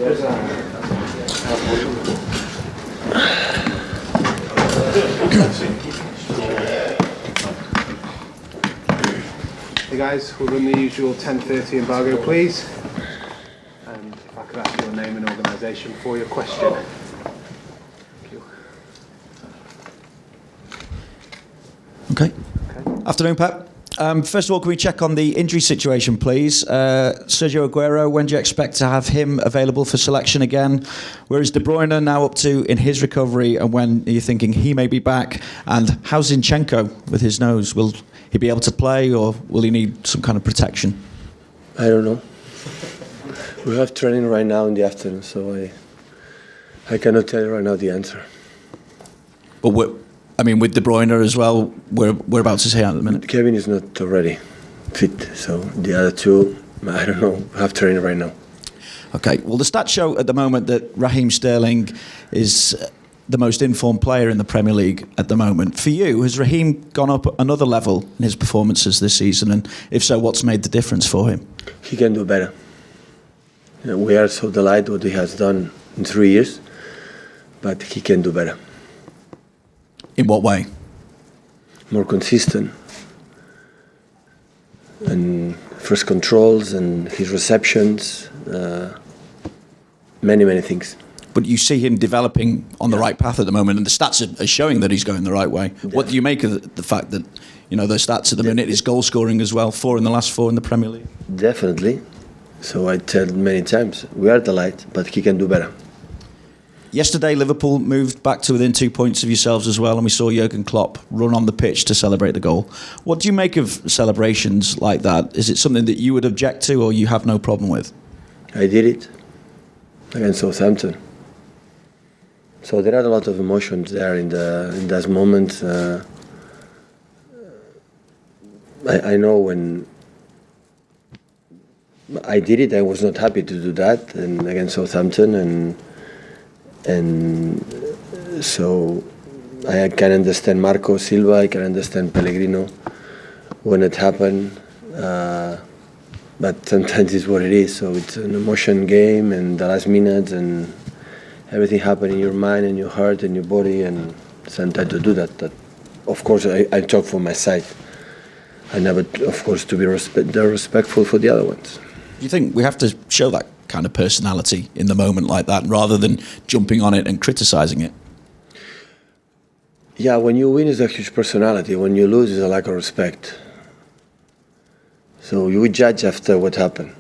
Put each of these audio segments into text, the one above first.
Hey guys, we'll run the usual 10:30 embargo, please. And if I could ask your name and organisation for your question. Thank you. Okay. Afternoon, Pep. First of all, can we check on the injury situation, please? Sergio Aguero, when do you expect to have him available for selection again? Where is De Bruyne now up to in his recovery, and when are you thinking he may be back? And how's Zinchenko with his nose? Will he be able to play, or will he need some kind of protection? I don't know. We have training right now in the afternoon, so I cannot tell you right now the answer. But with De Bruyne as well, whereabouts is he at the minute? Kevin is not already fit, so the other two, I don't know, have training right now. Okay, well, the stats show at the moment that Raheem Sterling is the most informed player in the Premier League at the moment. For you, has Raheem gone up another level in his performances this season? And if so, what's made the difference for him? He can do better. We are so delighted what he has done in 3 years, but he can do better. In what way? More consistent. And first controls and his receptions, many things. But you see him developing on the right path at the moment, and the stats are showing that he's going the right way. Yeah. What do you make of the fact that, the stats at the minute is goal scoring as well, 4 in the last 4 in the Premier League? Definitely. So I tell many times, we are delighted, but he can do better. Yesterday, Liverpool moved back to within 2 points of yourselves as well, and we saw Jurgen Klopp run on the pitch to celebrate the goal. What do you make of celebrations like that? Is it something that you would object to, or you have no problem with? I did it against Southampton. So there are a lot of emotions there in those moments. I know when I did it, I was not happy to do that, and against Southampton, and so I can understand Marco Silva, I can understand Pellegrino when it happened, but sometimes it's what it is. So it's an emotion game, and the last minutes, and everything happens in your mind and your heart and your body, and sometimes to do that. That, of course, I talk for my side. I never, of course, to be respectful for the other ones. Do you think we have to show that kind of personality in the moment like that, rather than jumping on it and criticising it? Yeah, when you win, it's a huge personality. When you lose, it's a lack of respect. So you judge after what happened.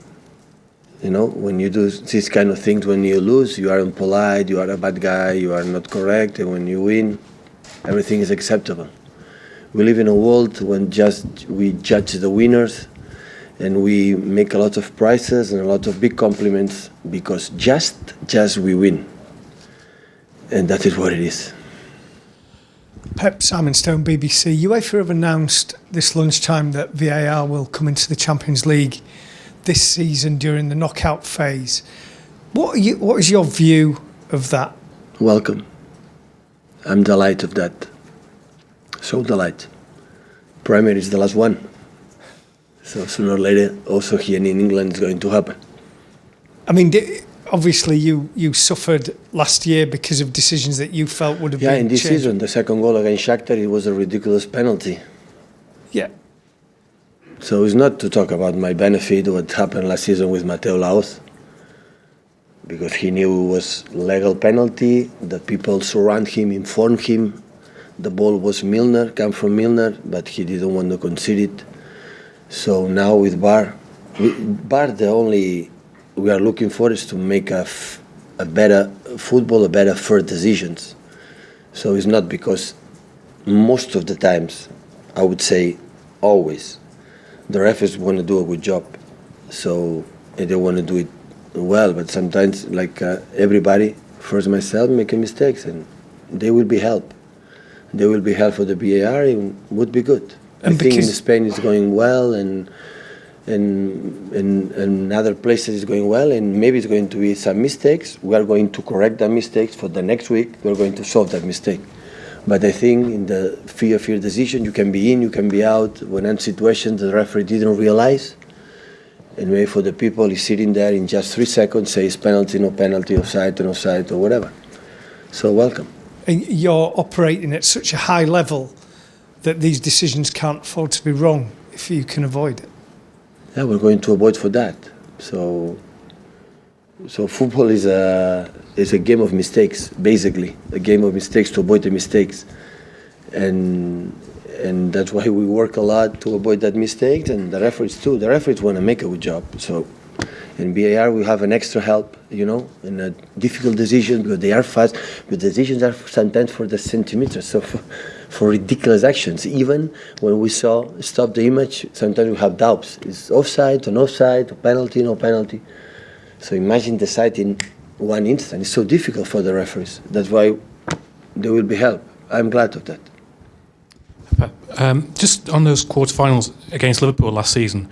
When you do these kind of things, when you lose, you are impolite, you are a bad guy, you are not correct, and when you win, everything is acceptable. We live in a world when we judge the winners, and we make a lot of prizes and a lot of big compliments because just we win. And that is what it is. Pep, Simon Stone, BBC. UEFA have announced this lunchtime that VAR will come into the Champions League this season during the knockout phase. What is your view of that? Welcome. I'm delighted of that. So delighted. Premier is the last one. So sooner or later, also here in England, it's going to happen. I mean, obviously you suffered last year because of decisions that you felt would have been in this changed. season, the second goal against Shakhtar, it was a ridiculous penalty. Yeah. So it's not to talk about my benefit, what happened last season with Mateo Laoz, because he knew it was legal penalty, the people surround him, informed him, the ball was Milner, come from Milner, but he didn't want to concede it. So now with VAR, the only we are looking for is to make a better football, a better fair decisions. So it's not because most of the times, I would say always, the referees want to do a good job. So they want to do it well, but sometimes, like everybody, first myself, making mistakes, and they will be help. They will be help for the VAR, and would be good. And I think in Spain it's going well, and other places it's going well, and maybe it's going to be some mistakes. We are going to correct the mistakes for the next week. We're going to solve that mistake. But I think in the fair decision, you can be in, you can be out. When in situations the referee didn't realize, And maybe for the people, he's sitting there in just 3 seconds, says penalty, no penalty, offside, no offside, or whatever. So welcome. And you're operating at such a high level that these decisions can't afford to be wrong if you can avoid it. Yeah, we're going to avoid for that. So football is a game of mistakes, basically a game of mistakes to avoid the mistakes, and that's why we work a lot to avoid that mistake. And the referees too. The referees want to make a good job. So in BAR we have an extra help, in a difficult decision because they are fast. But decisions are sometimes for the centimeters, so for ridiculous actions. Even when we stop the image, sometimes we have doubts. Is offside or no offside, or penalty, no penalty. So imagine deciding one instant. It's so difficult for the referees. That's why there will be help. I'm glad of that. Just on those quarterfinals against Liverpool last season,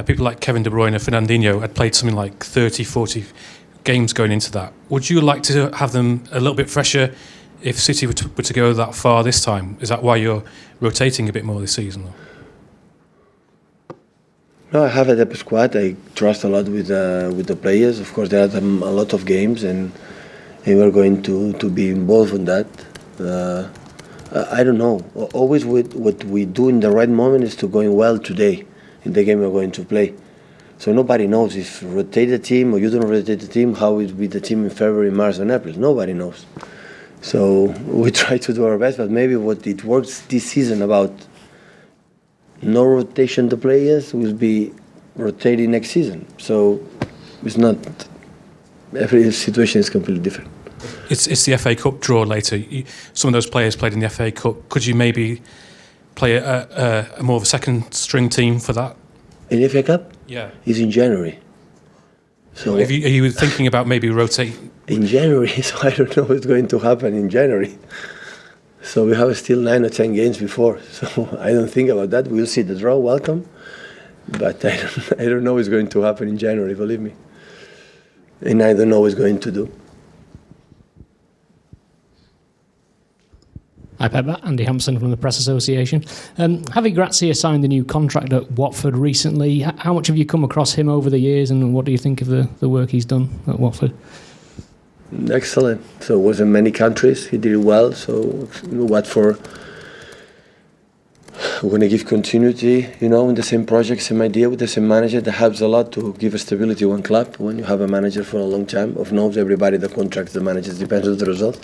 people like Kevin De Bruyne and Fernandinho had played something like 30, 40 games going into that. Would you like to have them a little bit fresher if City were to go that far this time? Is that why you're rotating a bit more this season? No, I have a depth squad. I trust a lot with the players. Of course, there are a lot of games, and we're going to be involved in that. I don't know. Always what we do in the right moment is to going well today in the game we're going to play. So nobody knows if you rotate the team or you don't rotate the team, how it will be the team in February, March, and April. Nobody knows. So we try to do our best, but maybe what it works this season about no rotation the players will be rotating next season. So it's not, every situation is completely different. It's the FA Cup draw later. Some of those players played in the FA Cup. Could you maybe play a more of a second string team for that? In the FA Cup? Yeah. It's in January. So are you thinking about maybe rotating? In January, so I don't know what's going to happen in January. So we have still 9 or 10 games before. So I don't think about that. We'll see the draw, welcome. But I don't know what's going to happen in January, believe me. And I don't know what's going to do. Hi Pep, Andy Hampson from the Press Association. Javi Gracia signed a new contract at Watford recently. How much have you come across him over the years, and what do you think of the work he's done at Watford? Excellent. So it was in many countries. He did well. So Watford, we're going to give continuity, in the same project, same idea with the same manager. That helps a lot to give a stability to one club when you have a manager for a long time. Of knows everybody the contracts, the managers, depends on the result.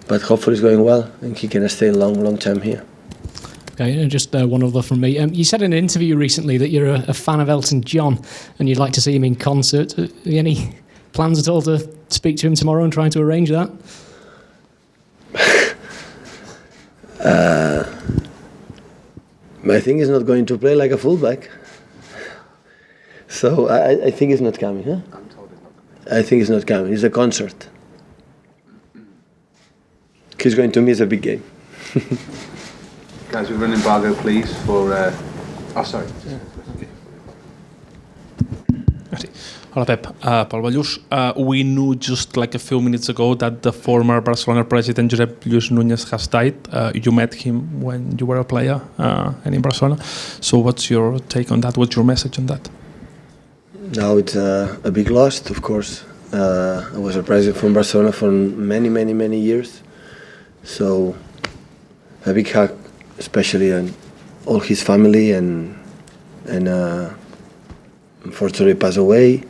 But hopefully it's going well and he can stay a long time here. Okay, just one other from me. You said in an interview recently that you're a fan of Elton John and you'd like to see him in concert. Any plans at all to speak to him tomorrow and trying to arrange that? I think he's not going to play like a fullback. So I think he's not coming, huh? I'm told he's not coming. I think he's not coming. It's a concert. He's going to miss a big game. Guys, we run embargo, please, for... sorry. Hola Pep, Paul Ballús. We knew just like a few minutes ago that the former Barcelona president Josep Lluís Núñez has died. You met him when you were a player and in Barcelona. So what's your take on that? What's your message on that? Now it's a big loss, of course. I was a president from Barcelona for many years. So a big hug, especially on all his family, and unfortunately passed away.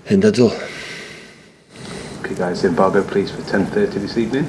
And that's all. Okay, guys, embargo, please, for 10:30 this evening.